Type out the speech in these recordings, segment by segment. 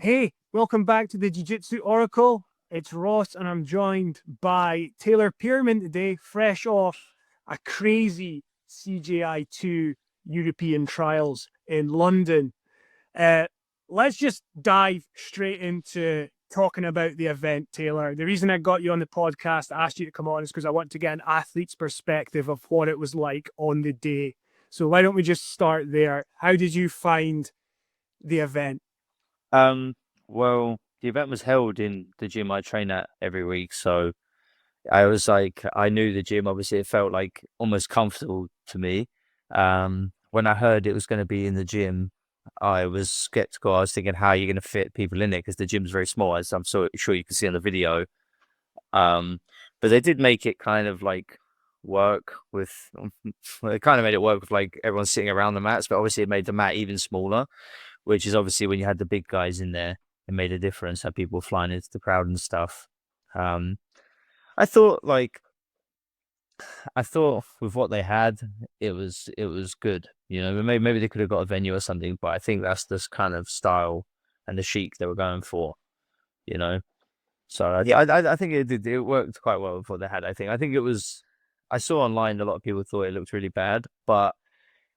Hey, welcome back to the Jiu Jitsu Oracle. It's Ross, and I'm joined by Taylor Pearman today, fresh off a crazy CJI 2 European trials in London. Uh, let's just dive straight into talking about the event, Taylor. The reason I got you on the podcast, asked you to come on, is because I want to get an athlete's perspective of what it was like on the day. So why don't we just start there? How did you find the event? Well, the event was held in the gym I train at every week, so I was like, I knew the gym. Obviously, it felt like almost comfortable to me. When I heard it was going to be in the gym, I was skeptical. I was thinking, how are you going to fit people in it? Because the gym's very small, as I'm so sure you can see on the video. But they did make it kind of like work with, well, it kind of made it work with like everyone sitting around the mats, but obviously it made the mat even smaller, which is obviously when you had the big guys in there, it made a difference. How people were flying into the crowd and stuff. Um, I thought like I thought with what they had, it was good. You know, maybe they could have got a venue or something, but I think that's this kind of style and the chic they were going for. You know, so I think it worked quite well with what they had. I think it was. I saw online a lot of people thought it looked really bad, but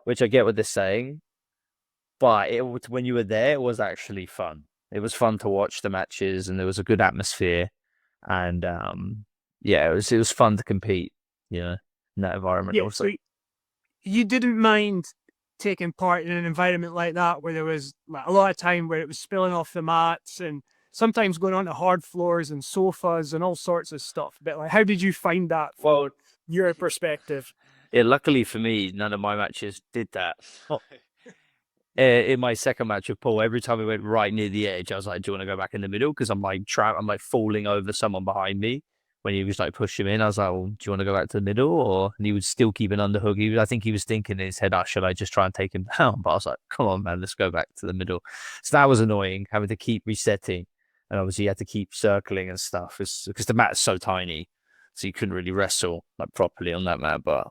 which I get what they're saying. But when you were there, it was actually fun. It was fun to watch the matches, and there was a good atmosphere, and yeah, it was fun to compete, you know, in that environment. Yeah, so Also, you didn't mind taking part in an environment like that where there was like, a lot of time where it was spilling off the mats and sometimes going on to hard floors and sofas and all sorts of stuff. But like, how did you find that from well, your perspective? yeah, luckily for me, none of my matches did that. In my second match with Paul, every time we went right near the edge, I was like, "Do you want to go back in the middle?" Because I'm like falling over someone behind me when he was like pushing me in. I was like, "Well, do you want to go back to the middle?" Or and he would still keep an underhook. I think he was thinking in his head, "Oh, should I just try and take him down?" But I was like, "Come on, man, let's go back to the middle." So that was annoying, having to keep resetting, and obviously you had to keep circling and stuff, because the mat's so tiny, so you couldn't really wrestle like properly on that mat. But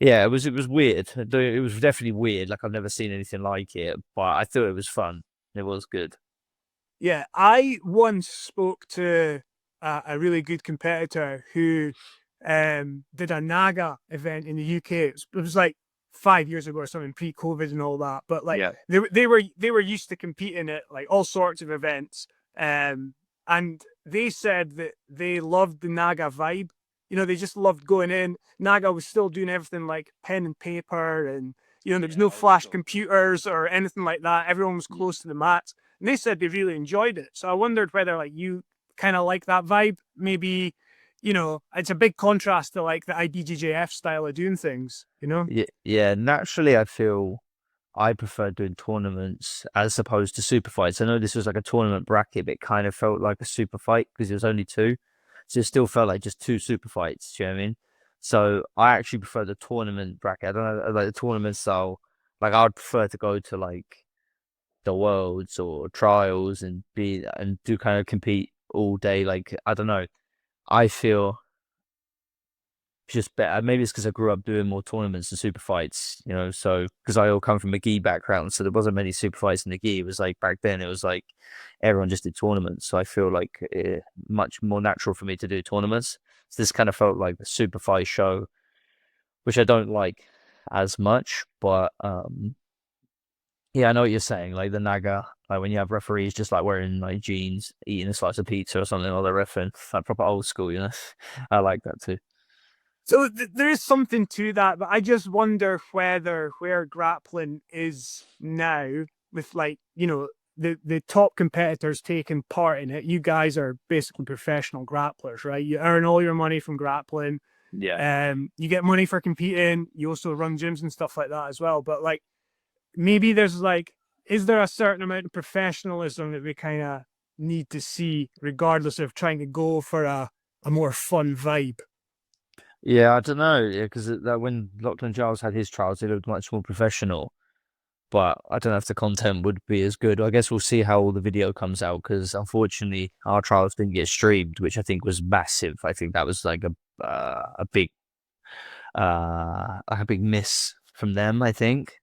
yeah, it was weird. It was definitely weird. Like I've never seen anything like it, but I thought it was fun. It was good. Yeah, I once spoke to a really good competitor who did a Naga event in the UK. It was like 5 years ago or something, pre-COVID and all that. But like Yeah. they were used to competing at like all sorts of events, and they said that they loved the Naga vibe. You know, they just loved going in. Naga was still doing everything like pen and paper, and there was Yeah, no old flash school. computers or anything like that. Everyone was Mm. close to the mat. And they said they really enjoyed it. So I wondered whether like you kind of like that vibe. Maybe, it's a big contrast to like the IBJJF style of doing things. Yeah, yeah. Naturally, I feel I prefer doing tournaments as opposed to super fights. I know this was like a tournament bracket, but it kind of felt like a super fight because it was only two. So it still felt like just two super fights. Do you know what I mean? So I actually prefer the tournament bracket. I don't know, like the tournament style. Like I would prefer to go to like the worlds or trials and be and do kind of compete all day. Like I don't know. I feel it's just better. Maybe it's because I grew up doing more tournaments and super fights, you know. So because I all come from a gi background, so there wasn't many super fights in the gi. It was like back then, it was like everyone just did tournaments. So I feel like much more natural for me to do tournaments. So this kind of felt like the super fight show, which I don't like as much, but yeah, I know what you're saying. Like the Naga, like when you have referees just like wearing like jeans, eating a slice of pizza or something, or they're refereeing like proper old school, you know. I like that too. So there is something to that, but I just wonder whether where grappling is now, with like the top competitors taking part in it. You guys are basically professional grapplers, right? You earn all your money from grappling. Yeah. You get money for competing. You also run gyms and stuff like that as well. But like maybe there's like, is there a certain amount of professionalism that we kind of need to see, regardless of trying to go for a more fun vibe? Yeah, I don't know. Yeah, because that when Lachlan Giles had his trials, it looked much more professional. But I don't know if the content would be as good. I guess we'll see how all the video comes out. Because unfortunately, our trials didn't get streamed, which I think was massive. I think that was like a big miss from them. I think.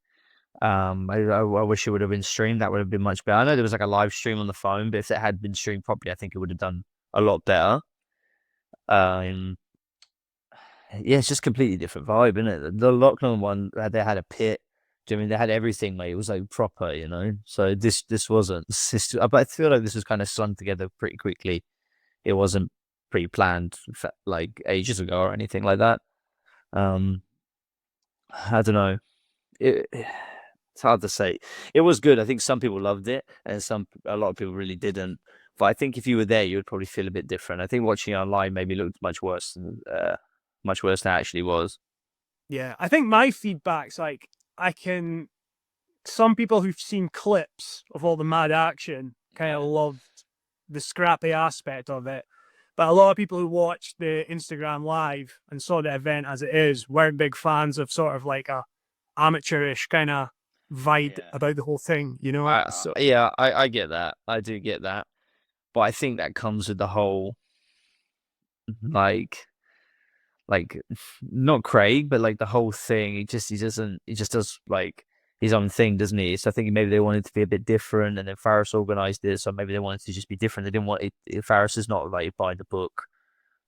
I wish it would have been streamed. That would have been much better. I know there was like a live stream on the phone, but if it had been streamed properly, I think it would have done a lot better. Um, yeah, it's just completely different vibe, isn't it? The Lachlan one, they had a pit. Do you know what I mean, they had everything, mate? It was like proper, you know. So this wasn't. But I feel like this was kind of slung together pretty quickly. It wasn't pre-planned, like ages ago or anything like that. Um, I don't know. It's hard to say. It was good. I think some people loved it, and a lot of people really didn't. But I think if you were there, you would probably feel a bit different. I think watching it online maybe looked much worse than it actually was. Yeah, I think my feedback's like I can. Some people who've seen clips of all the mad action kind of loved the scrappy aspect of it, but a lot of people who watched the Instagram live and saw the event as it is weren't big fans of sort of like a amateurish kind of vibe Yeah. about the whole thing. You know? I get that. I do get that. But I think that comes with the whole like like not Craig, but like the whole thing. He just does like his own thing, doesn't he? So I think maybe they wanted to be a bit different, and then Faris organized it, so maybe they wanted to just be different. They didn't want it. Faris is not like by the book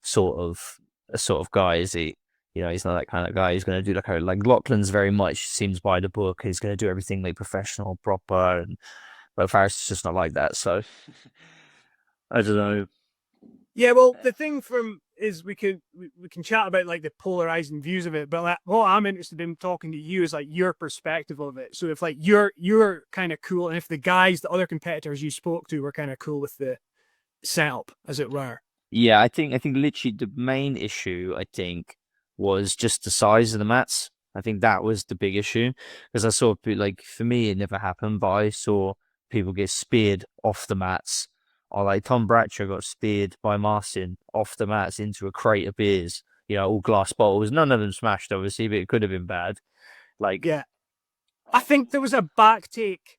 sort of a sort of guy, is he? You know, he's not that kind of guy. He's going to do like Lachlan's very much seems by the book. He's going to do everything like professional, proper, and but Faris is just not like that. So I don't know. Yeah, well, the thing from is we can chat about like the polarizing views of it, but like, what I'm interested in talking to you is like your perspective of it. So if like you're kind of cool, and if the other competitors you spoke to were kind of cool with the setup, as it were. Yeah, I think literally the main issue I think was just the size of the mats. I think that was the big issue because I saw like for me it never happened, but I saw people get speared off the mats. Or like Tom Bradshaw got speared by Marcin off the mats into a crate of beers, you know, all glass bottles. None of them smashed, obviously, but it could have been bad. Like, Yeah, I think there was a back take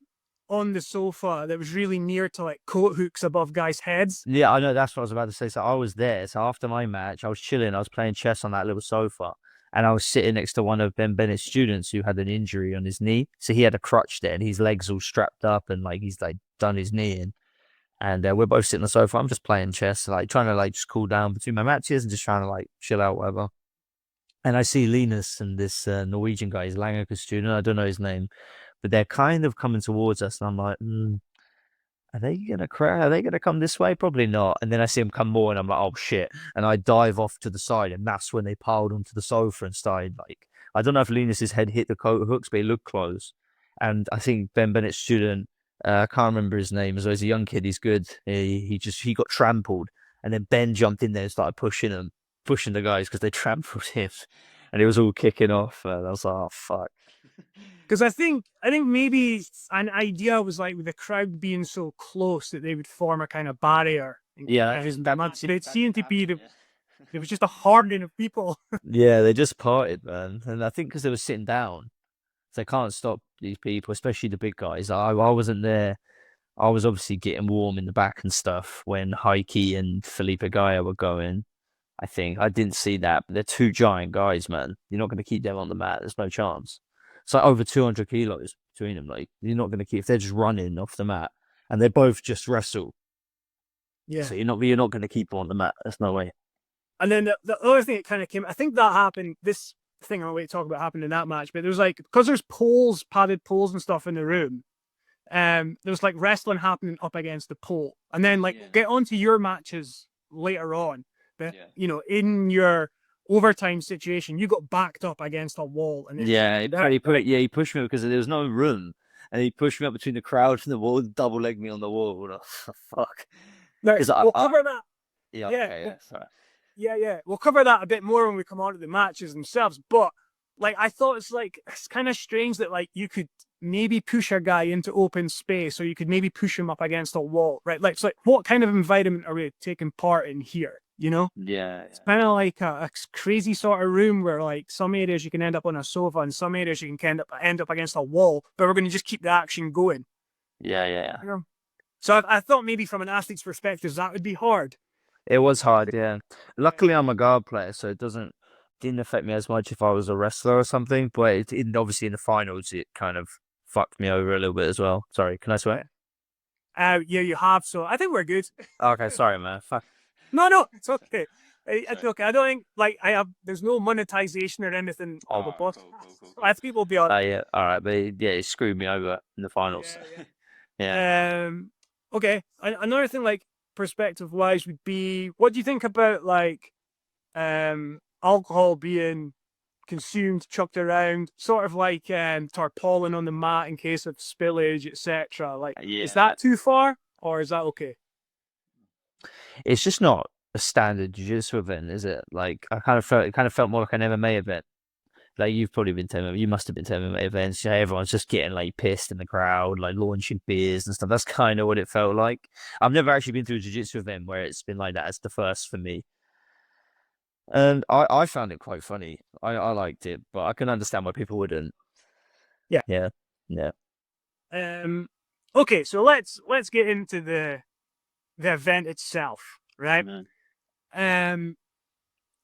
on the sofa that was really near to like coat hooks above guys' heads. yeah, I know that's what I was about to say. So I was there. So after my match, I was chilling. I was playing chess on that little sofa, and I was sitting next to one of Ben Bennett's students who had an injury on his knee. So he had a crutch there, and his legs all strapped up, and like he's like done his knee in. And we're both sitting on the sofa. I'm just playing chess, like trying to like just cool down between my matches and just trying to like chill out, whatever. And I see Linus and this Norwegian guy, he's Langaker student. I don't know his name, but they're kind of coming towards us, and I'm like, are they gonna crash? Are they gonna come this way? Probably not. And then I see them come more, and I'm like, oh shit! And I dive off to the side, and that's when they piled onto the sofa and started like, I don't know if Linus's head hit the coat hooks, but he looked close. And I think Ben Bennett's student, I can't remember his name, as well, he's a young kid. He's good. He got trampled, and then Ben jumped in there and started pushing the guys because they trampled him, and it was all kicking off. And I was like, oh fuck. Because I think maybe an idea was like with the crowd being so close that they would form a kind of barrier. Yeah, It seemed to be there was just a hardening of people. yeah, they just parted, man. And I think because they were sitting down, so they can't stop these people, especially the big guys. I wasn't there. I was obviously getting warm in the back and stuff when Heike and Felipe Gaia were going. I think I didn't see that, but they're two giant guys, man. You're not going to keep them on the mat. There's no chance. It's like over 200 kilos between them. Like you're not going to keep if they're just running off the mat, and they both just wrestle. Yeah. So you're not going to keep them on the mat. There's no way. And then the other thing that kind of came, I think that happened. This thing I'm going to talk about happened in that match, but there was like because there's poles, padded poles and stuff in the room. There was like wrestling happening up against the pole, and then like get onto your matches later on. But you know, in your overtime situation, you got backed up against a wall, and he pushed me because there was no room, and he pushed me up between the crowd and the wall, double legged me on the wall. Oh, fuck. Because we'll cover that. Yeah, okay, yeah, sorry. Yeah. We'll cover that a bit more when we come on to the matches themselves. But like, I thought it's kind of strange that like you could maybe push a guy into open space, or you could maybe push him up against a wall, right? Like, it's like, what kind of environment are we taking part in here? You know? Yeah. It's kind of like a crazy sort of room where like some areas you can end up on a sofa and some areas you can end up against a wall, but we're going to just keep the action going. Yeah. You know? So I thought maybe from an athlete's perspective, that would be hard. It was hard, yeah. Luckily, I'm a guard player, so it didn't affect me as much if I was a wrestler or something. But obviously in the finals, it kind of fucked me over a little bit as well. Sorry, can I swear? Yeah, you have. So I think we're good. Okay, sorry, man. Fuck. No, it's okay. It's okay. I don't think like I have. There's no monetization or anything on the podcast. I think people will be on. Yeah, all right, but yeah, he screwed me over in the finals. Yeah. Okay. Another thing, like perspective wise, would be what do you think about like alcohol being consumed, chucked around, sort of like tarpaulin on the mat in case of spillage, etc. Like, is that too far or is that okay? It's just not a standard jiu-jitsu event, is it? Like it kind of felt more like an MMA event. Like you've probably been to MMA, you must have been to MMA events. You know, everyone's just getting like pissed in the crowd, like launching beers and stuff. That's kind of what it felt like. I've never actually been to a jiu-jitsu event where it's been like that. It's the first for me. And I found it quite funny. I liked it, but I can understand why people wouldn't. Yeah. Yeah. Yeah. Okay, so let's get into the event itself, right?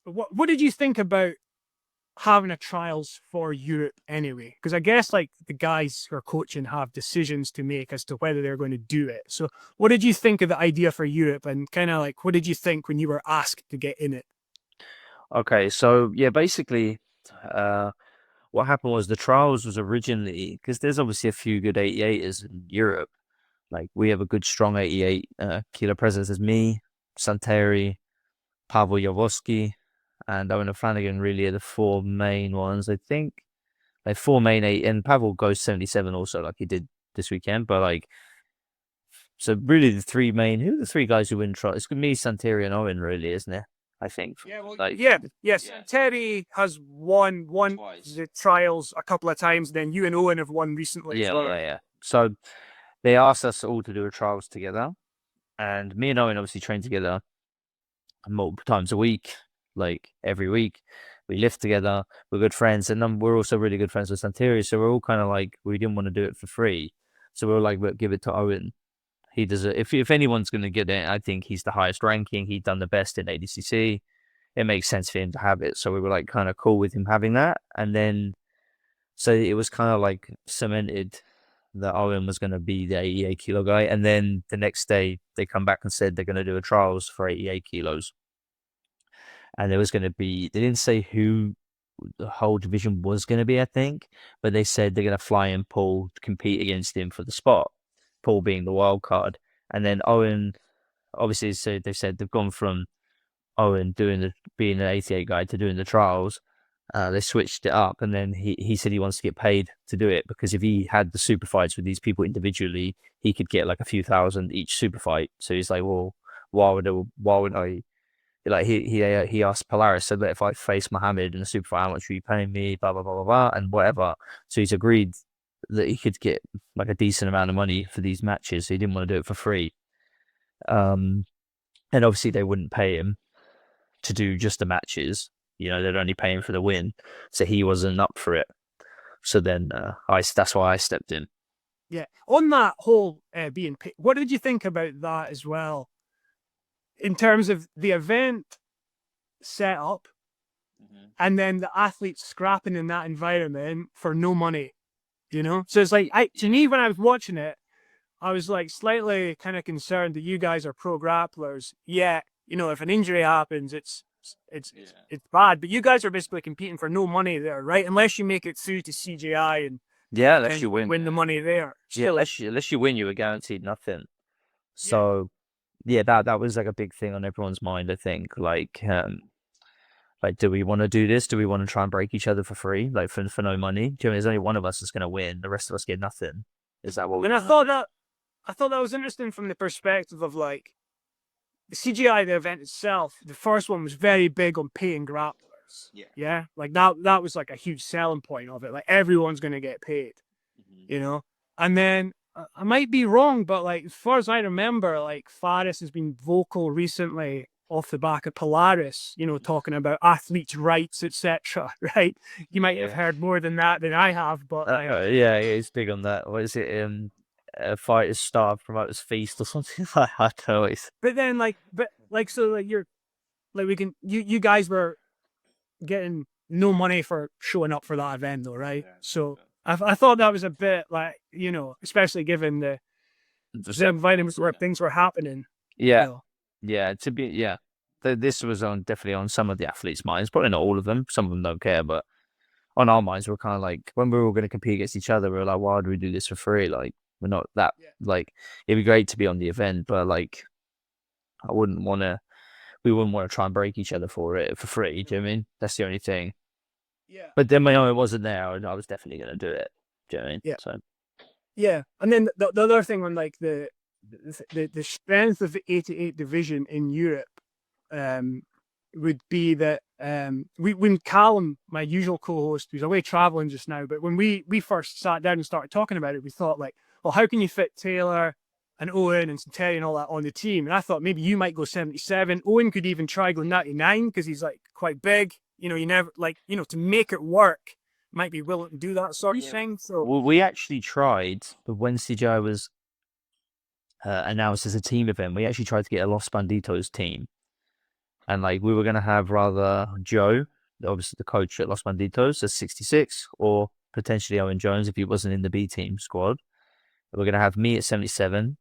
What did you think about having a trials for Europe anyway? Because I guess like the guys who are coaching have decisions to make as to whether they're going to do it. So what did you think of the idea for Europe, and kind of like what did you think when you were asked to get in it? Okay, so yeah, basically, what happened was the trials was originally because there's obviously a few good 88ers in Europe. Like we have a good strong 88 kilo presence as me, Santeri, Pavel Yawoski, and Owen Flanagan really are the four main ones, I think. Like four main eight, and Pavel goes 77 also, like he did this weekend. But like, so really the three main, who are the three guys who win trials? It's me, Santeri, and Owen, really, isn't it? I think. Yeah, well, Like, yes. Terry has won the trials a couple of times. Then you and Owen have won recently as well. yeah. So they asked us all to do a trials together, and me and Owen obviously train together multiple times a week, like every week. We live together. We're good friends, and then we're also really good friends with Santeri. So we're all kind of like we didn't want to do it for free, so we were like, "But give it to Owen. He does it. If anyone's going to get it, I think he's the highest ranking. He's done the best in ADCC. It makes sense for him to have it." So we were like kind of cool with him having that, and then so it was kind of like cemented that Owen was going to be the 88 kilo guy. And then the next day they come back and said they're going to do a trials for 88 kilos. And there was going to be, they didn't say who the whole division was going to be, I think, but they said they're going to fly in Paul to compete against him for the spot, Paul being the wild card. And then Owen, obviously, so they said they've gone from Owen being an 88 guy to doing the trials. They switched it up, and then he said he wants to get paid to do it because if he had the super fights with these people individually, he could get like a few thousand each super fight. So he's like, well, why would I? Like he asked Polaris, said that if I face Mohammed in a super fight, how much are you paying me? Blah blah blah blah blah, and whatever. So he's agreed that he could get like a decent amount of money for these matches. So he didn't want to do it for free. And obviously they wouldn't pay him to do just the matches. You know, they'd only pay him for the win. So he wasn't up for it. So then that's why I stepped in. Yeah. On that whole being paid, what did you think about that as well? In terms of the event setup and then the athletes scrapping in that environment for no money, you know? So it's like, to me, when I was watching it, I was like slightly kind of concerned that you guys are pro grapplers. Yeah, you know, if an injury happens, it's bad. But you guys are basically competing for no money there, right? Unless you make it through to CJI and unless you win the money there. Still, unless you win, you were guaranteed nothing. So yeah, that was like a big thing on everyone's mind. I think like do we want to do this? Do we want to try and break each other for free, like for no money? Do you know, there's only one of us that's going to win. The rest of us get nothing. Is that what? And I thought that was interesting from the perspective of like the CGI, the event itself. The first one was very big on paying grapplers. Yeah, like that was like a huge selling point of it. Like everyone's going to get paid, you know. And then I might be wrong, but like as far as I remember, like Faris has been vocal recently off the back of Polaris, you know, talking about athletes' rights, etc. Right? You might have heard more than that than I have, but yeah, he's big on that. What is it? Fighters starve, promoters feast, or something like that. I don't know. But then, so like you're, like we can, you guys were getting no money for showing up for that event, though, right? So I thought that was a bit like, you know, especially given the environment where things were happening. Yeah, You know. yeah. This was on definitely on some of the athletes' minds, probably not all of them. Some of them don't care, but on our minds, we're kind of like when we were all going to compete against each other, we were like, why do we do this for free? Like, we're not that like. It'd be great to be on the event, but like, I wouldn't want to. We wouldn't want to try and break each other for it for free. Do you know what I mean? That's the only thing. Yeah. But then my own wasn't there, and I was definitely going to do it. Do you know what I mean? Yeah. So Yeah. And then the other thing on like the strength of the 88 division in Europe would be that when Callum, my usual co-host, who's away traveling just now, but when we first sat down and started talking about it, we thought like, well, how can you fit Taylor and Owen and Terry and all that on the team? And I thought maybe you might go 77. Owen could even try go 99 because he's like quite big. You know, you never like, you know, to make it work, might be willing to do that sort of thing. So well, we actually tried, but when CJI was announced as a team event, we actually tried to get a Los Banditos team. And like we were going to have rather Joe, obviously the coach at Los Banditos, at 66, or potentially Owen Jones if he wasn't in the B team squad. We're going to have me at 77,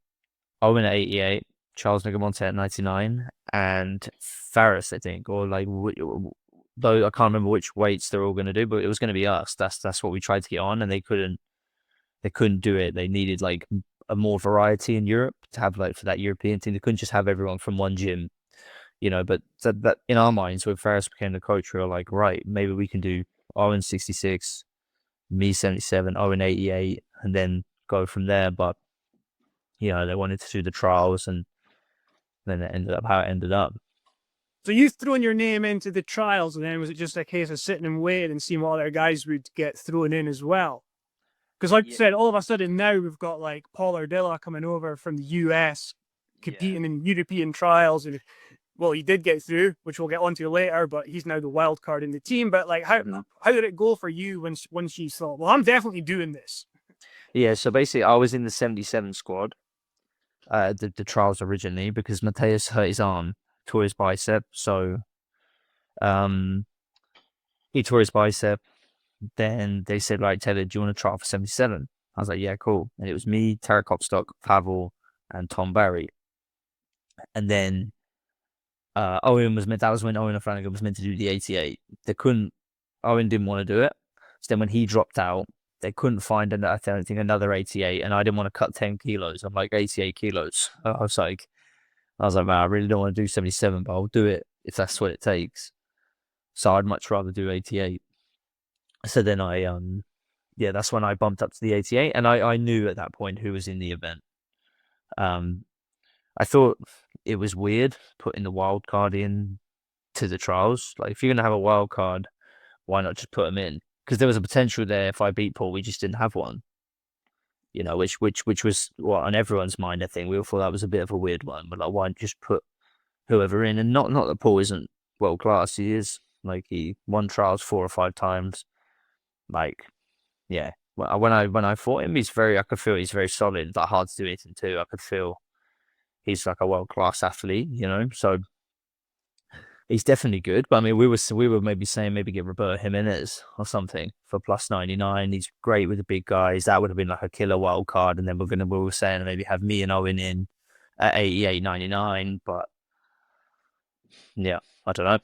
Owen at 88, Charles Negamonte at 99, and Faris, I think, or like, though I can't remember which weights they're all going to do, but it was going to be us. That's what we tried to get on, and they couldn't do it. They needed like a more variety in Europe to have like for that European team. They couldn't just have everyone from one gym. You know, but that in our minds, when Ferris became the coach, we were like, right, maybe we can do Owen 66, me 77, Owen 88, and then go from there. But, you know, they wanted to do the trials, and then it ended up how it ended up. So you thrown your name into the trials, and then was it just a case of sitting and waiting and seeing what other guys would get thrown in as well? Because like you said, all of a sudden now we've got like Paul Ardilla coming over from the US, competing in European trials, and well, he did get through, which we'll get onto later, but he's now the wild card in the team. But like, how did it go for you once you thought, well, I'm definitely doing this? Yeah, so basically, I was in the 77 squad, the trials originally, because Mateus hurt his arm, tore his bicep. So, he tore his bicep. Then they said, right, Taylor, do you want to trial for 77? I was like, yeah, cool. And it was me, Tara Kopstock, Pavel, and Tom Barry. And then Owen was meant, that was when Owen Flanagan was meant to do the 88. Owen didn't want to do it. So then when he dropped out, they couldn't find another 88, and I didn't want to cut 10 kilos. I'm like 88 kilos. I was like, man, I really don't want to do 77, but I'll do it if that's what it takes. So I'd much rather do 88. So then that's when I bumped up to the 88, and I knew at that point who was in the event. I thought it was weird putting the wild card in to the trials. Like, if you're going to have a wild card, why not just put them in? Because there was a potential there. If I beat Paul, we just didn't have one. You know, which was what on everyone's mind. I think we all thought that was a bit of a weird one. But like, why just put whoever in? And not that Paul isn't world class. He is. Like, he won trials 4 or 5 times. Like, yeah. When I fought him, I could feel he's very solid. Like, hard to do anything too. I could feel he's like a world class athlete. You know, so. He's definitely good, but I mean, we were maybe saying get Roberto Jimenez or something for plus 99. He's great with the big guys. That would have been like a killer wild card, and then we were saying maybe have me and Owen in at 88, 99. But yeah, I don't know.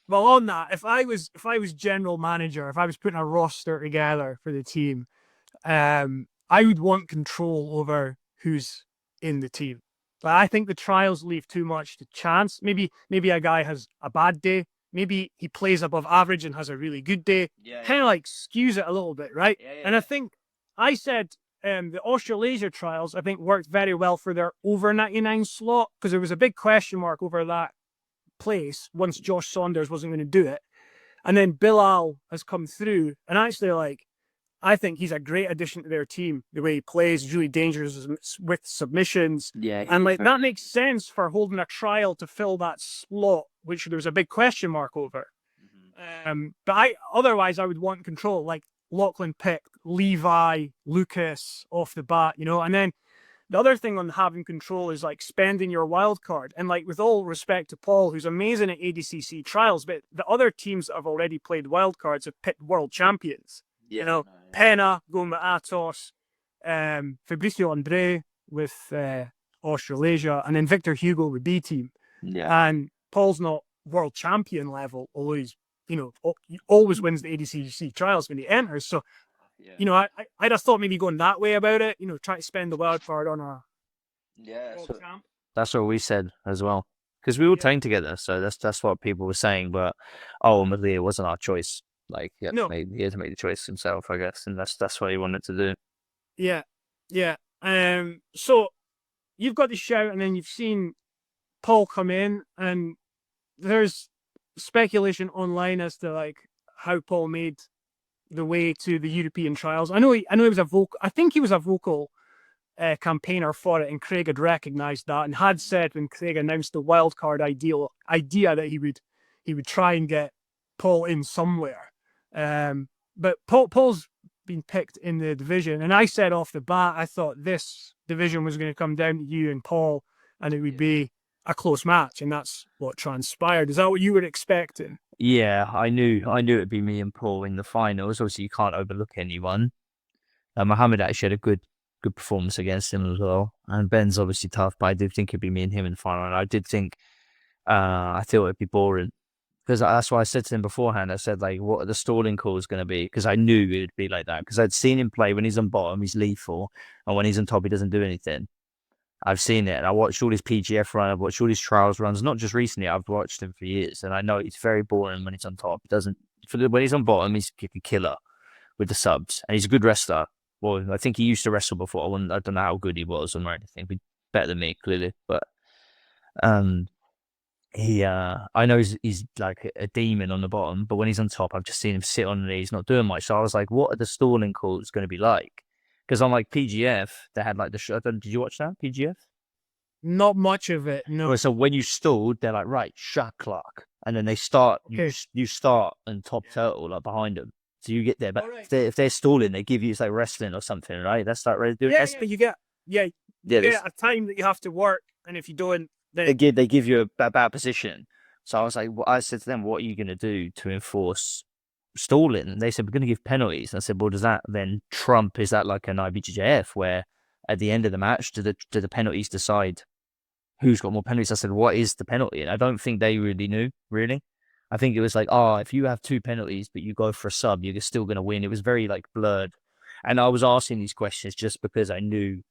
Well, on that, if I was general manager, if I was putting a roster together for the team, I would want control over who's in the team. But I think the trials leave too much to chance. Maybe a guy has a bad day. Maybe he plays above average and has a really good day. Kind of like skews it a little bit, right? And I think I said the Australasia trials, I think, worked very well for their over 99 slot because there was a big question mark over that place once Josh Saunders wasn't going to do it. And then Bilal has come through, and actually, like, I think he's a great addition to their team. The way he plays is really dangerous with submissions. Yeah. And like that makes sense for holding a trial to fill that slot, which there was a big question mark over. But otherwise I would want control, like Lachlan picked Levi, Lucas off the bat, you know. And then the other thing on having control is like spending your wild card. And like, with all respect to Paul, who's amazing at ADCC trials, but the other teams that have already played wild cards have picked world champions. You know, Pena going with Atos, Fabricio Andre with Australasia, and then Victor Hugo with B Team. Yeah. And Paul's not world champion level, although he's, he always wins the ADCC trials when he enters. So, I just thought maybe going that way about it, try to spend the wild card on a world champ. That's what we said as well. Because we all trained together, so that's what people were saying. But ultimately, it wasn't our choice. Like, he had to make the choice himself, I guess, and that's what he wanted to do. Yeah, yeah. So you've got the shout, and then you've seen Paul come in, and there's speculation online as to like how Paul made the way to the European trials. I know he was a vocal. I think he was a vocal campaigner for it, and Craig had recognised that and had said when Craig announced the wildcard idea that he would try and get Paul in somewhere. But Paul's been picked in the division, and I said off the bat I thought this division was going to come down to you and Paul, and it would be a close match, and that's what transpired. Is that what you were expecting? Yeah, I knew it'd be me and Paul in the finals. Obviously, you can't overlook anyone. Mohammed actually had a good performance against him as well, and Ben's obviously tough, but I did think it'd be me and him in the final. And I did think, I thought it'd be boring, because that's why I said to him beforehand. I said, like, what are the stalling calls going to be? Because I knew it would be like that, because I'd seen him play. When he's on bottom, he's lethal, and when he's on top, he doesn't do anything. I've seen it, and I watched all his PGF run. I've watched all his trials runs, not just recently. I've watched him for years, and I know he's very boring when he's on top. He doesn't. When he's on bottom, he's a killer with the subs, and he's a good wrestler. Well, I think he used to wrestle before. I don't know how good he was or anything. He's better than me, clearly. But I know he's like a demon on the bottom, but when he's on top, I've just seen him sit on the knees, not doing much. So I was like, what are the stalling calls going to be like? Because on like PGF, they had like did you watch that, PGF? Not much of it, no. So when you stalled, they're like, right, shot clock. And then they start, you start and top turtle like behind them. So you get there. But if they're stalling, they give you, it's like wrestling or something, right? That's like ready to do it. Yeah, you get a time that you have to work. And if you don't, then they give you a bad position. So I was like, I said to them, what are you going to do to enforce stalling? And they said, we're going to give penalties. And I said, well, does that then trump, is that like an IBJJF where at the end of the match, do the penalties decide who's got more penalties? I said, what is the penalty? And I don't think they really knew, really. I think it was like, if you have 2 penalties, but you go for a sub, you're still going to win. It was very like blurred. And I was asking these questions just because I knew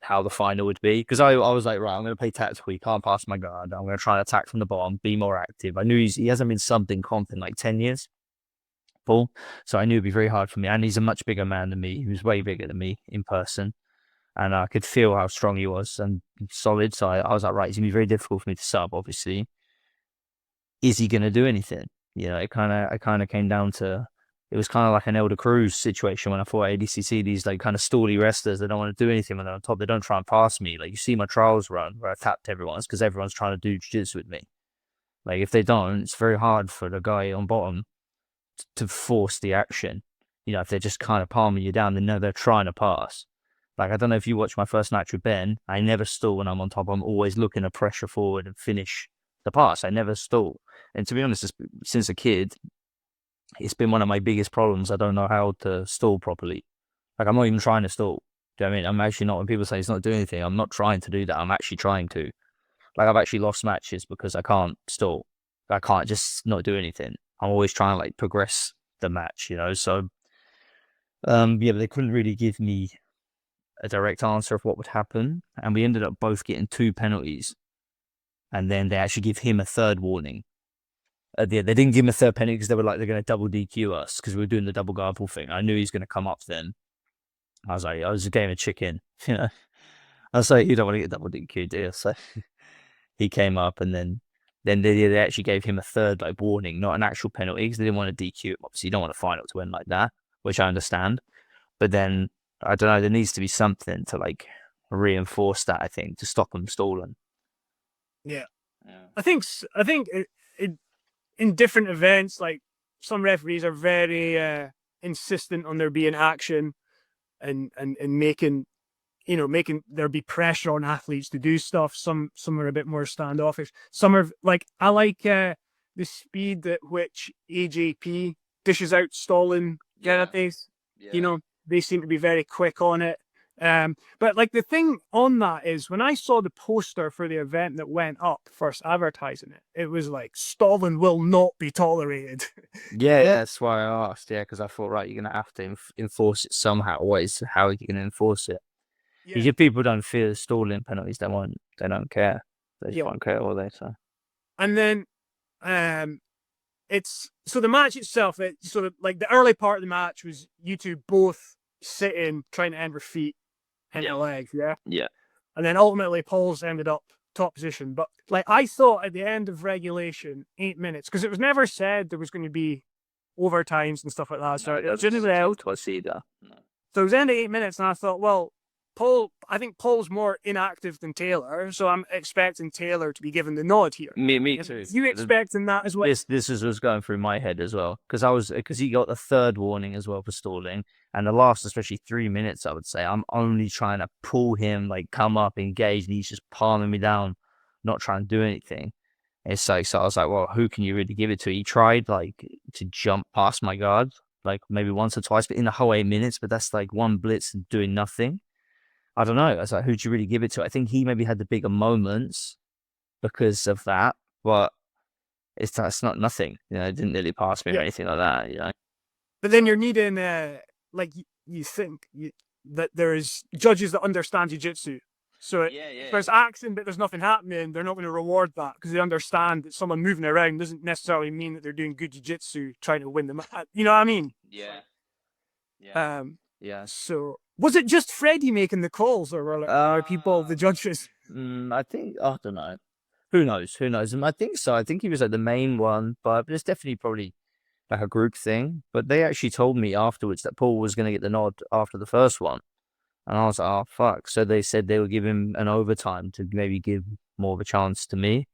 how the final would be. Because I was like, right, I'm going to play tactical. He can't pass my guard. I'm going to try and attack from the bottom, be more active. I knew he hasn't been subbed in comp in like 10 years, Paul. So I knew it'd be very hard for me. And he's a much bigger man than me. He was way bigger than me in person. And I could feel how strong he was and solid. So I was like, right, it's going to be very difficult for me to sub, obviously. Is he going to do anything? It kind of came down to, it was kind of like an Elder Cruz situation when I fought ADCC, these like kind of stally wrestlers, they don't want to do anything when they're on top. They don't try and pass me. Like you see my trials run where I tapped everyone, it's because everyone's trying to do jiu-jitsu with me. Like if they don't, it's very hard for the guy on bottom to force the action. If they're just kind of palming you down, they know they're trying to pass. Like, I don't know if you watch my first match with Ben, I never stall when I'm on top. I'm always looking to pressure forward and finish the pass. I never stall. And to be honest, since a kid, it's been one of my biggest problems. I don't know how to stall properly. Like, I'm not even trying to stall. Do you know what I mean? I'm actually not, when people say it's not doing anything, I'm not trying to do that. I'm actually trying to. Like, I've actually lost matches because I can't stall. I can't just not do anything. I'm always trying to, like, progress the match, So, but they couldn't really give me a direct answer of what would happen. And we ended up both getting 2 penalties. And then they actually give him a third warning. They didn't give him a third penalty because they were like, they're going to double DQ us because we were doing the double guard pull thing. I knew he was going to come up then. I was like, I was a game of chicken, I was like, you don't want to get double DQ, do you? So he came up, and then they actually gave him a third like warning, not an actual penalty, because they didn't want to DQ him. Obviously, you don't want a final to end like that, which I understand. But then, I don't know, there needs to be something to like reinforce that, I think, to stop them stalling. Yeah. I think in different events, like some referees are very insistent on there being action and making there be pressure on athletes to do stuff. Some are a bit more standoffish. Some are like, I like the speed at which AJP dishes out stalling guarantees. You know, they seem to be very quick on it. But like the thing on that is when I saw the poster for the event that went up first advertising it, it was like stalling will not be tolerated. Yeah, that's why I asked. Yeah, because I thought, right, you're gonna have to enforce it somehow. How are you gonna enforce it? Yeah. Because if people don't fear stalling penalties, they don't care. They just Yeah. won't care, all they so. And then it's so the match itself, it sort of like the early part of the match was you two both sitting trying to end with feet and their legs, yeah. Yeah. And then ultimately Paul's ended up top position. But like I thought at the end of regulation, 8 minutes, because it was never said there was going to be overtimes and stuff like that. So it was in the out. So it was end of 8 minutes, and I thought, well, I think Paul's more inactive than Taylor, so I'm expecting Taylor to be given the nod here. Me too. You expecting that as well? This is what's going through my head as well, because he got the third warning as well for stalling, and the last, especially 3 minutes, I would say, I'm only trying to pull him, like come up, engage, and he's just palming me down, not trying to do anything. It's like, so I was like, well, who can you really give it to? He tried like to jump past my guard, like maybe once or twice, but in the whole 8 minutes, but that's like one blitz and doing nothing. I don't know. I was like, who'd you really give it to? I think he maybe had the bigger moments because of that, but that's not nothing. You know, it didn't really pass me or anything like that. You know. But then you're needing, like you think that there's judges that understand jiu-jitsu. So if there's action but there's nothing happening, they're not going to reward that because they understand that someone moving around doesn't necessarily mean that they're doing good jiu-jitsu trying to win the match. You know what I mean? Yeah. So was it just Freddie making the calls, or were there people, the judges? I think, I don't know. Who knows? Who knows? And I think so. I think he was like the main one, but it's definitely probably like a group thing. But they actually told me afterwards that Paul was going to get the nod after the first one. And I was like, oh, fuck. So they said they would give him an overtime to maybe give more of a chance to me.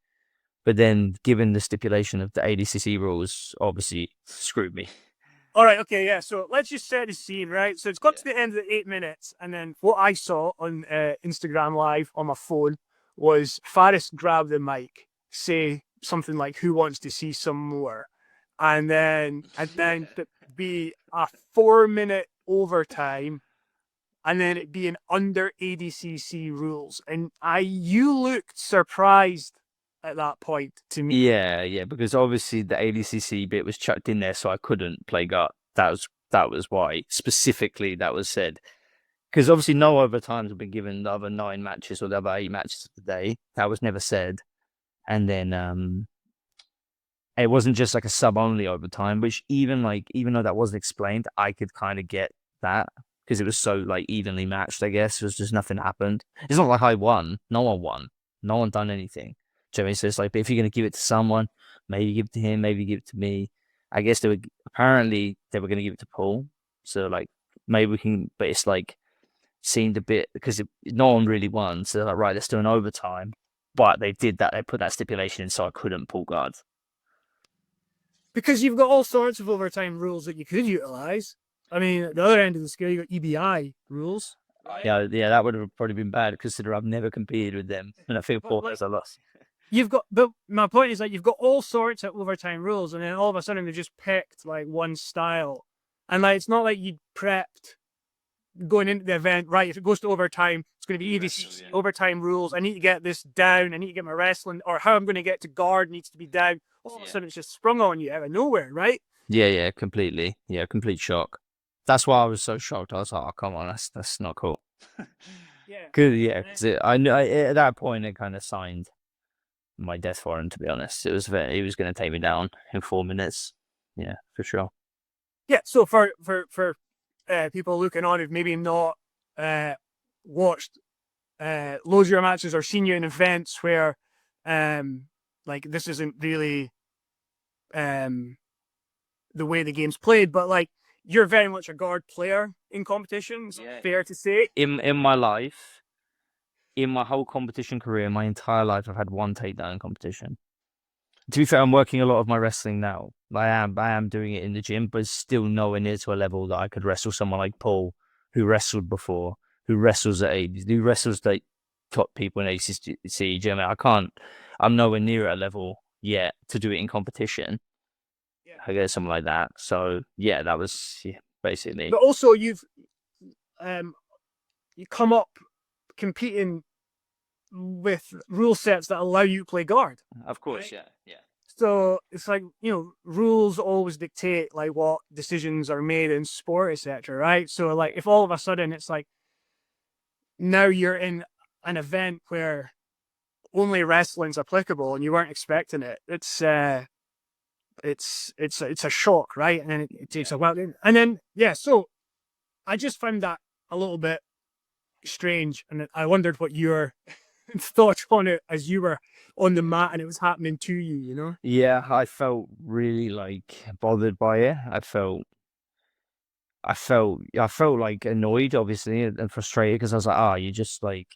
But then, given the stipulation of the ADCC rules, obviously screwed me. All right, okay, yeah. So let's just set the scene, right? So it's got to the end of the 8 minutes, and then what I saw on Instagram Live on my phone was Faris grab the mic, say something like, "Who wants to see some more?" And then be a 4 minute overtime, and then it being under ADCC rules. And you looked surprised at that point to me. Yeah, because obviously the ADCC bit was chucked in there, so I couldn't play gut. That was why specifically that was said. Because obviously no overtimes have been given the other 9 matches or the other 8 matches of the day. That was never said. And then it wasn't just like a sub only overtime, which even though that wasn't explained, I could kind of get that because it was so like evenly matched. I guess it was just nothing happened. It's not like I won. No one won. No one done anything. So it's just like, but if you're gonna give it to someone, maybe give it to him, maybe give it to me. I guess they were gonna give it to Paul. So like maybe we can, but it's like seemed a bit because no one really won. So they're like, right, let's do an overtime. But they did that. They put that stipulation in, so I couldn't pull guard. Because you've got all sorts of overtime rules that you could utilize. I mean, at the other end of the scale, you got EBI rules. Yeah, that would have probably been bad considering I've never competed with them, and I feel Paul has a loss. But my point is that you've got all sorts of overtime rules, and then all of a sudden they just picked like one style, and like it's not like you prepped going into the event. Right, if it goes to overtime, it's going to be EDC overtime rules. I need to get this down. I need to get my wrestling, or how I'm going to get to guard needs to be down. All of a sudden, it's just sprung on you out of nowhere, right? Yeah, completely. Yeah, complete shock. That's why I was so shocked. I was like, oh, come on, that's not cool. Because I knew at that point it kind of signed my death for him. To be honest, he was going to take me down in 4 minutes. Yeah, for sure. Yeah. So for people looking on who've maybe not watched loads of your matches or seen you in events where like this isn't really the way the game's played, but like you're very much a guard player in competitions. Yeah. Fair to say. In my life, in my whole competition career, my entire life, I've had one takedown competition. To be fair, I'm working a lot of my wrestling now. I am doing it in the gym, but still nowhere near to a level that I could wrestle someone like Paul, who wrestled before, who wrestles at age, who wrestles like top people in ACC gym. I'm nowhere near a level yet to do it in competition. I guess something like that. So yeah, that was basically. But also you come up competing with rule sets that allow you to play guard. Of course, right? yeah. So it's like, rules always dictate like what decisions are made in sport, etc. Right? So like if all of a sudden it's like now you're in an event where only wrestling's applicable and you weren't expecting it, it's a shock, right? And then it takes a while. And then so I just found that a little bit strange, and I wondered what your thoughts on it as you were on the mat and it was happening to you. Yeah, I felt really like bothered by it. I felt like annoyed, obviously, and frustrated because I was like,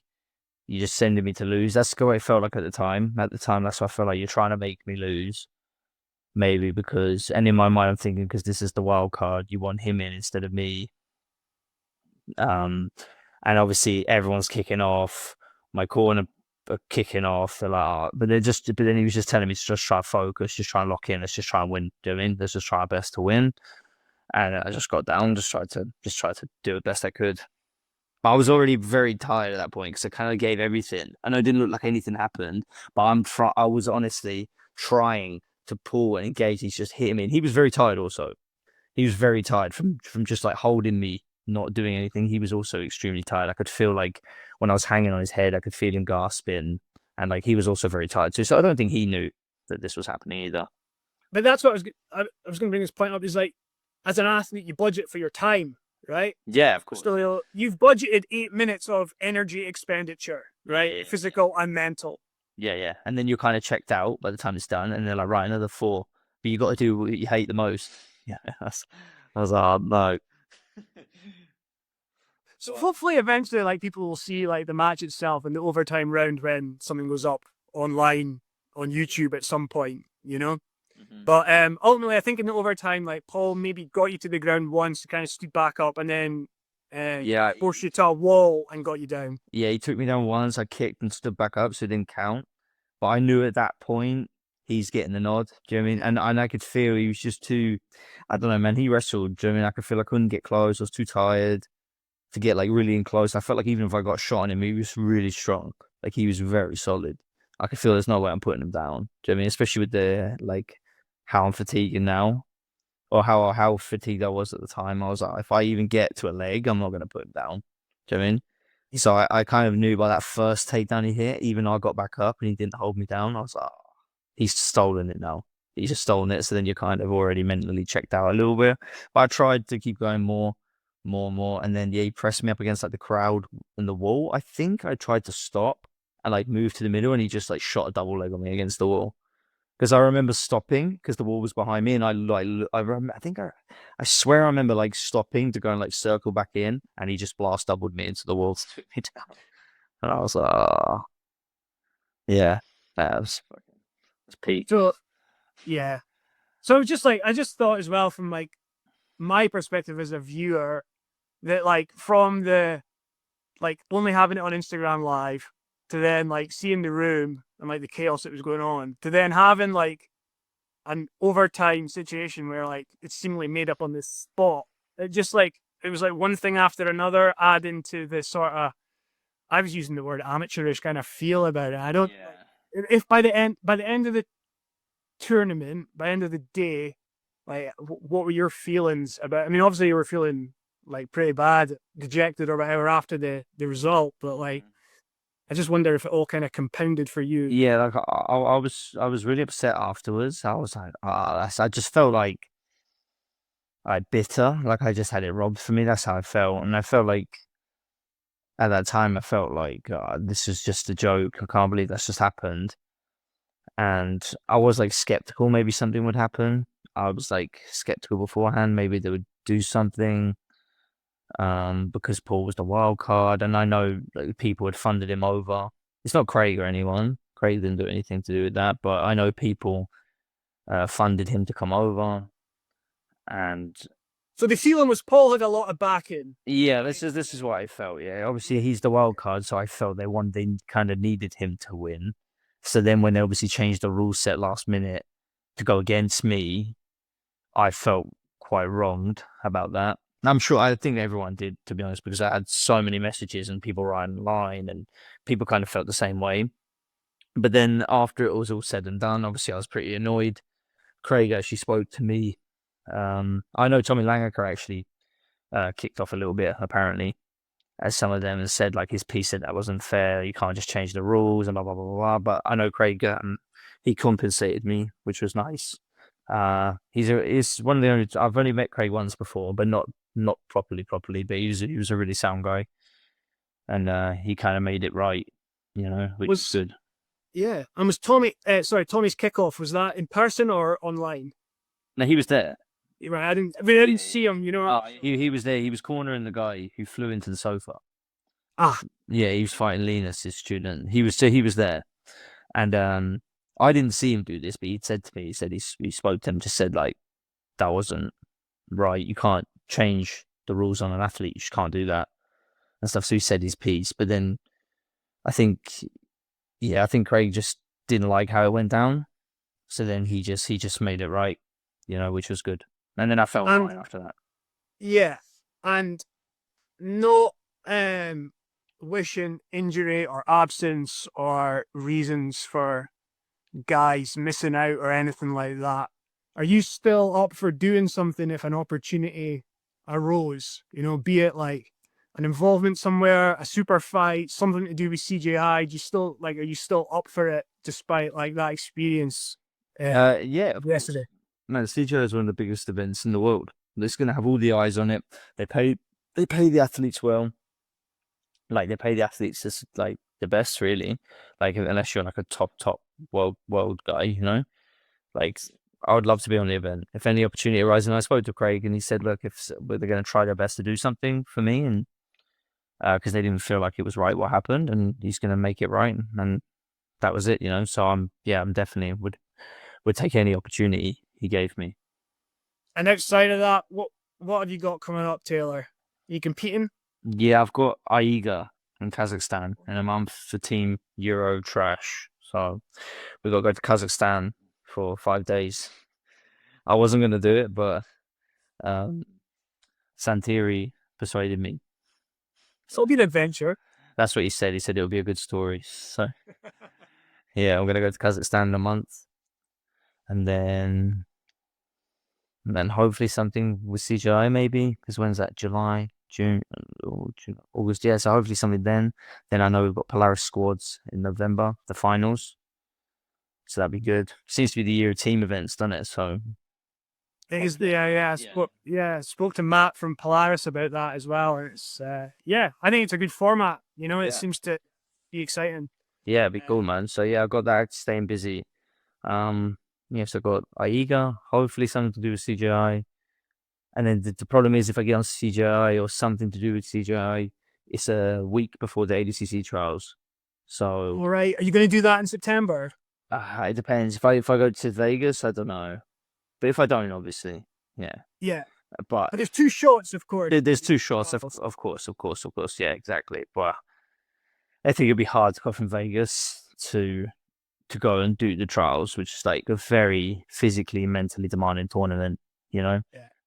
you're just sending me to lose. That's the way it felt like at the time. At the time, that's why I felt like you're trying to make me lose. Maybe because, and in my mind, I'm thinking because this is the wild card, you want him in instead of me. And obviously everyone's kicking off. My corner are kicking off. They're like, but then he was just telling me to just try to focus, just try and lock in. Let's just try and win. Do you know what I mean? Let's just try our best to win. And I just got down, just tried to do the best I could. But I was already very tired at that point because I kind of gave everything. I know it didn't look like anything happened, but I was honestly trying to pull and engage. He's just hitting me, and he was very tired also. He was very tired from just like holding me, not doing anything. He was also extremely tired. I could feel like when I was hanging on his head, I could feel him gasping, and like he was also very tired too. So I don't think he knew that this was happening either. But that's what I was going to bring this point up, is like, as an athlete, you budget for your time, right? Yeah, of course. So you've budgeted 8 minutes of energy expenditure, right? Yeah. Physical and mental. Yeah. And then you're kind of checked out by the time it's done, and they're like, right, another 4. But you got to do what you hate the most. Yeah, I was like, oh, no. So hopefully eventually like people will see like the match itself and the overtime round when something goes up online on YouTube at some point. But ultimately I think in the overtime, like Paul maybe got you to the ground once, kind of stood back up, and then forced you to a wall and got you down. Yeah, he took me down once. I kicked and stood back up, so it didn't count. But I knew at that point he's getting the nod. Do you know what I mean? And I could feel he was just too. I don't know, man. He wrestled. Do you know what I mean? I could feel I couldn't get close. I was too tired to get like really in close. I felt like even if I got a shot on him, he was really strong. Like he was very solid. I could feel there's no way I'm putting him down. Do you know what I mean? Especially with the like how I'm fatiguing now, or how fatigued I was at the time. I was like, if I even get to a leg, I'm not gonna put him down. Do you know what I mean? So I kind of knew by that first takedown he hit, even though I got back up and he didn't hold me down, I was like, oh, he's stolen it now. He's just stolen it. So then you're kind of already mentally checked out a little bit. But I tried to keep going more. And then, he pressed me up against like the crowd and the wall. I think I tried to stop and like move to the middle, and he just like shot a double leg on me against the wall. Because I remember stopping because the wall was behind me, and I swear I remember like stopping to go and like circle back in, and he just blast doubled me into the wall to took me down. And I was like, oh, yeah, that was peak. So yeah. So I just thought as well from like my perspective as a viewer that like from the like only having it on Instagram Live to then like seeing the room and like the chaos that was going on to then having like an overtime situation where like it's seemingly made up on this spot. It was like one thing after another, adding to the sort of, I was using the word amateurish kind of feel about it. I don't if by the end of the tournament, by the end of the day, like what were your feelings about? I mean, obviously you were feeling like pretty bad, dejected or whatever after the result, but like I just wonder if it all kind of compounded for you. Yeah, like I was really upset afterwards. I was like, I just felt like bitter, like I just had it robbed from me. That's how I felt, and I felt like at that time I felt like this is just a joke. I can't believe that's just happened. And I was like skeptical maybe something would happen. I was like skeptical beforehand, maybe they would do something because Paul was the wild card, and I know like, people had funded him over. It's not Craig or anyone. Craig didn't do anything to do with that, but I know people funded him to come over. And so the feeling was Paul had a lot of backing. yeah, this is what I felt. Yeah, obviously he's the wild card, so I felt they kind of needed him to win. So then when they obviously changed the rule set last minute to go against me, I felt quite wronged about that. I'm sure, I think everyone did, to be honest, because I had so many messages and people writing online and people kind of felt the same way. But then after it was all said and done, obviously I was pretty annoyed. Craig actually spoke to me. I know Tommy Langaker actually kicked off a little bit, apparently, as some of them have said, like his piece said that wasn't fair. You can't just change the rules and blah, blah, blah, blah, blah. But I know Craig, he compensated me, which was nice. He's one of the only, I've only met Craig once before, but not properly, but he was a really sound guy. And he kind of made it right, which was good. Yeah. And was Tommy's kickoff, was that in person or online? No, he was there. Right, I didn't see him, He was there. He was cornering the guy who flew into the sofa. Ah. Yeah, he was fighting Linus, his student. He was there. And I didn't see him do this, but he'd said to me, he spoke to him, just said, like, that wasn't right. You can't change the rules on an athlete. You just can't do that and stuff. So he said his piece. But then I think Craig just didn't like how it went down. So then he just made it right, which was good. And then I felt fine after that. Yeah. And no wishing injury or absence or reasons for guys missing out or anything like that. Are you still up for doing something if an opportunity arose? Be it like an involvement somewhere, a super fight, something to do with CJI. Are you still up for it despite like that experience? Yeah. Yesterday. Man, CJI is one of the biggest events in the world. It's going to have all the eyes on it. They pay the athletes well. Like, they pay the athletes as like the best, really. Like, unless you're like a top world guy, Like, I would love to be on the event if any opportunity arises. And I spoke to Craig, and he said, "Look, if they're going to try their best to do something for me, and because they didn't feel like it was right what happened, and he's going to make it right." And that was it, So I'm definitely would take any opportunity he gave me. And outside of that, what have you got coming up, Taylor? Are you competing? Yeah, I've got Aiga in Kazakhstan in a month for Team Euro Trash. So we got to go to Kazakhstan for 5 days. I wasn't going to do it, but Santiri persuaded me. So it'll be an adventure. That's what he said. He said it'll be a good story. So yeah, I'm going to go to Kazakhstan in a month. And then hopefully something with CJI maybe, because when's that? July, June, August. Yeah, so hopefully something then. Then I know we've got Polaris squads in November, the finals. So that'd be good. Seems to be the year of team events, doesn't it? So it is. I spoke to Matt from Polaris about that as well. And it's I think it's a good format. It seems to be exciting. Yeah, it'd be cool, man. So yeah, I've got that, staying busy. So I've got Aiga, hopefully something to do with CJI. And then the problem is, if I get on CJI or something to do with CJI, it's a week before the ADCC trials. So all right, are you going to do that in September? It depends. If I go to Vegas, I don't know. But if I don't, obviously, yeah. Yeah. But there's 2 shots, of course. There's 2 shots, of course. Yeah, exactly. But I think it'd be hard to go from Vegas to go and do the trials, which is like a very physically, mentally demanding tournament, Yeah.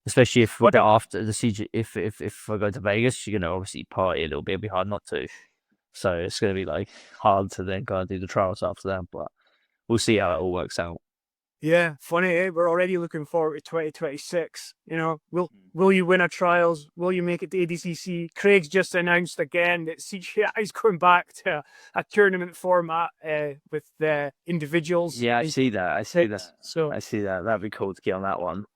Especially if after the CG, if I go to Vegas, you're gonna obviously party a little bit. It'd be hard not to. So it's gonna be like hard to then go and do the trials after that. But we'll see how it all works out. Yeah, funny, eh? We're already looking forward to 2026. Will you win a trials? Will you make it to ADCC? Craig's just announced again that CJI is going back to a tournament format with the individuals. Yeah, I see that. So I see that. That'd be cool to get on that one.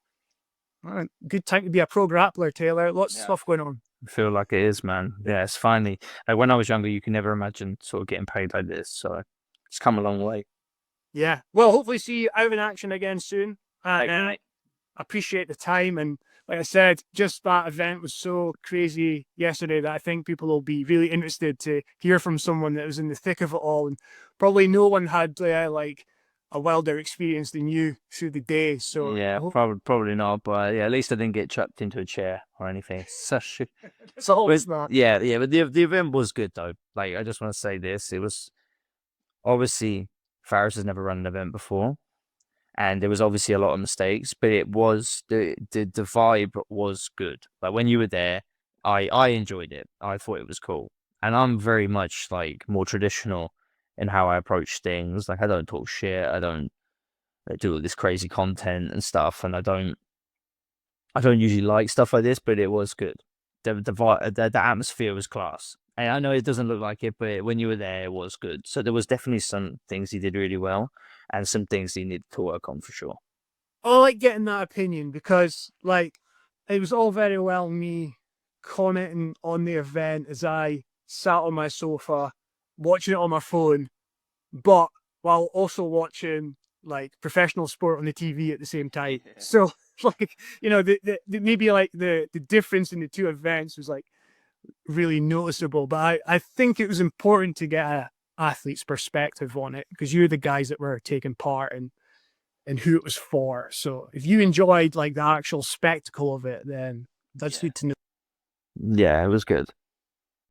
Good time to be a pro grappler, Taylor. Lots of stuff going on. I feel like it is, man. Yeah, it's finally. Like, when I was younger, you can never imagine sort of getting paid like this. So it's come a long way. Yeah. Well, hopefully see you out in action again soon. And I appreciate the time. And like I said, just that event was so crazy yesterday that I think people will be really interested to hear from someone that was in the thick of it all. And probably no one had like a wilder experience than you through the day. So yeah, probably not. But yeah, at least I didn't get chucked into a chair or anything. Yeah, but the event was good though. Like, I just want to say this: it was obviously Faris has never run an event before, and there was obviously a lot of mistakes, but it was the vibe was good. Like when you were there, I enjoyed it. I thought it was cool, and I'm very much like more traditional in how I approach things. Like I don't talk shit. I don't do all this crazy content and stuff, and I don't usually like stuff like this, but it was good. The atmosphere was class. And I know it doesn't look like it, but when you were there, it was good. So there was definitely some things he did really well, and some things he needed to work on for sure. I like getting that opinion because, like, it was all very well me commenting on the event as I sat on my sofa watching it on my phone, but while also watching like professional sport on the TV at the same time. Yeah. So, like, you know, maybe like the difference in the two events was like really noticeable. But I think it was important to get a athlete's perspective on it because you're the guys that were taking part and who it was for. So if you enjoyed like the actual spectacle of it, then that's Yeah. good to know. Yeah, it was good.